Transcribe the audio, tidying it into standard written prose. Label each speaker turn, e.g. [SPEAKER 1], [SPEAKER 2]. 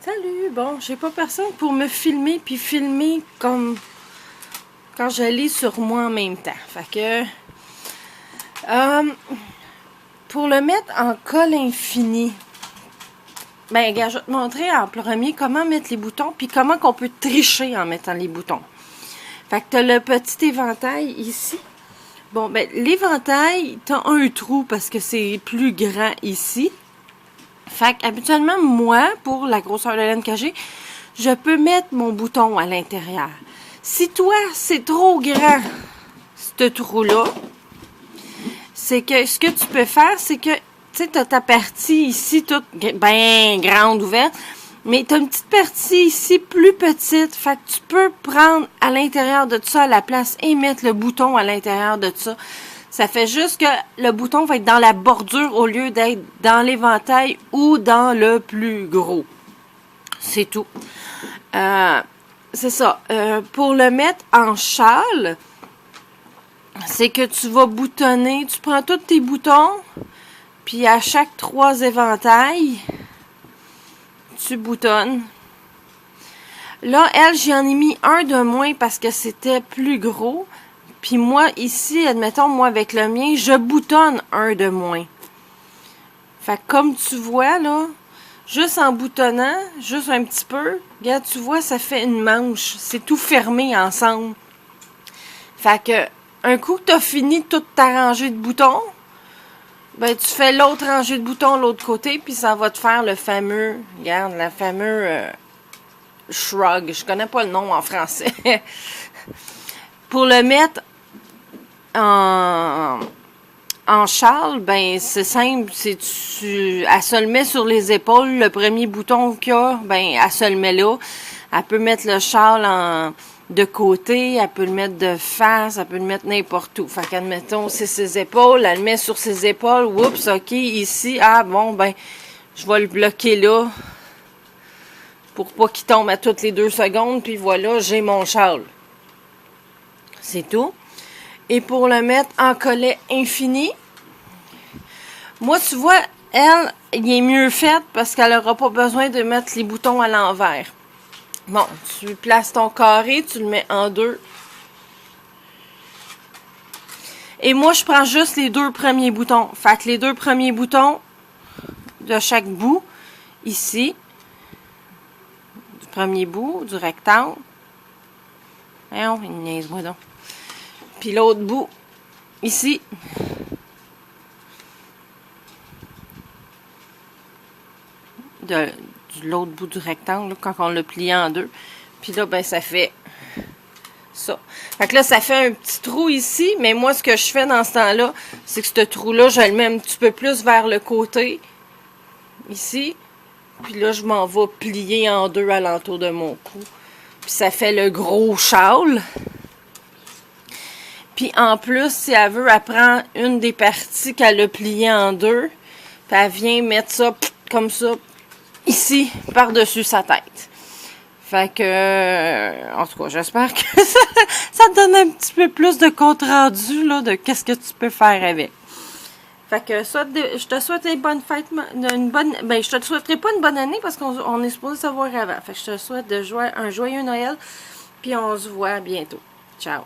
[SPEAKER 1] Salut! Bon, j'ai pas personne pour me filmer, puis filmer comme quand je lis sur moi en même temps. Fait que... pour le mettre en colle infini, ben, regarde, je vais te montrer en premier comment mettre les boutons, puis comment qu'on peut tricher en mettant les boutons. Fait que t'as le petit éventail ici. Bon, ben, l'éventail, t'as un trou parce que c'est plus grand ici. Fait qu'habituellement, moi, pour la grosseur de laine que j'ai, je peux mettre mon bouton à l'intérieur. Si toi, c'est trop grand, ce trou-là, c'est que ce que tu peux faire, c'est que, tu sais, tu as ta partie ici, toute bien grande, ouverte, mais tu as une petite partie ici, plus petite. Fait que tu peux prendre à l'intérieur de ça la place et mettre le bouton à l'intérieur de ça. Ça fait juste que le bouton va être dans la bordure au lieu d'être dans l'éventail ou dans le plus gros. C'est tout. C'est ça. Pour le mettre en châle, c'est que tu vas boutonner. Tu prends tous tes boutons, puis à chaque 3 éventails, tu boutonnes. Là, elle, j'en ai mis un de moins parce que c'était plus gros. Puis moi, ici, admettons, moi, avec le mien, je boutonne un de moins. Fait que comme tu vois, là, juste en boutonnant, juste un petit peu, regarde, tu vois, ça fait une manche. C'est tout fermé ensemble. Fait que, un coup que tu as fini toute ta rangée de boutons, ben, tu fais l'autre rangée de boutons de l'autre côté, puis ça va te faire le fameux, regarde, la fameux shrug. Je connais pas le nom en français. Pour le mettre en châle, ben c'est simple, elle se le met sur les épaules, le premier bouton qu'il y a, ben elle se le met là. Elle peut mettre le châle de côté, elle peut le mettre de face, elle peut le mettre n'importe où. Fait qu'admettons, c'est ses épaules, elle le met sur ses épaules, oups, ok, ici, ah bon, ben, je vais le bloquer là, pour pas qu'il tombe à toutes les 2 secondes, puis voilà, j'ai mon châle. C'est tout. Et pour le mettre en collet infini, moi, tu vois, elle, il est mieux fait parce qu'elle n'aura pas besoin de mettre les boutons à l'envers. Bon, tu places ton carré, tu le mets en 2. Et moi, je prends juste les 2 premiers boutons. Fait que les 2 premiers boutons de chaque bout, ici, du premier bout, du rectangle. Voyons, il niaise-moi donc. Puis l'autre bout, ici. De l'autre bout du rectangle, là, quand on l'a plié en 2. Puis là, ben, ça fait ça. Fait que là, ça fait un petit trou ici, mais moi, ce que je fais dans ce temps-là, c'est que ce trou-là, je le mets un petit peu plus vers le côté, ici. Puis là, je m'en vais plier en 2 alentour de mon cou. Puis ça fait le gros châle. Puis en plus, si elle veut, elle prend une des parties qu'elle a pliées en 2, puis elle vient mettre ça comme ça, ici, par-dessus sa tête. Fait que, en tout cas, j'espère que ça te donne un petit peu plus de compte-rendu, là, de qu'est-ce que tu peux faire avec. Fait que, je te souhaite une bonne fête, ben, je te souhaiterai pas une bonne année parce qu'on est supposé savoir avant. Fait que je te souhaite un joyeux Noël, puis on se voit bientôt. Ciao!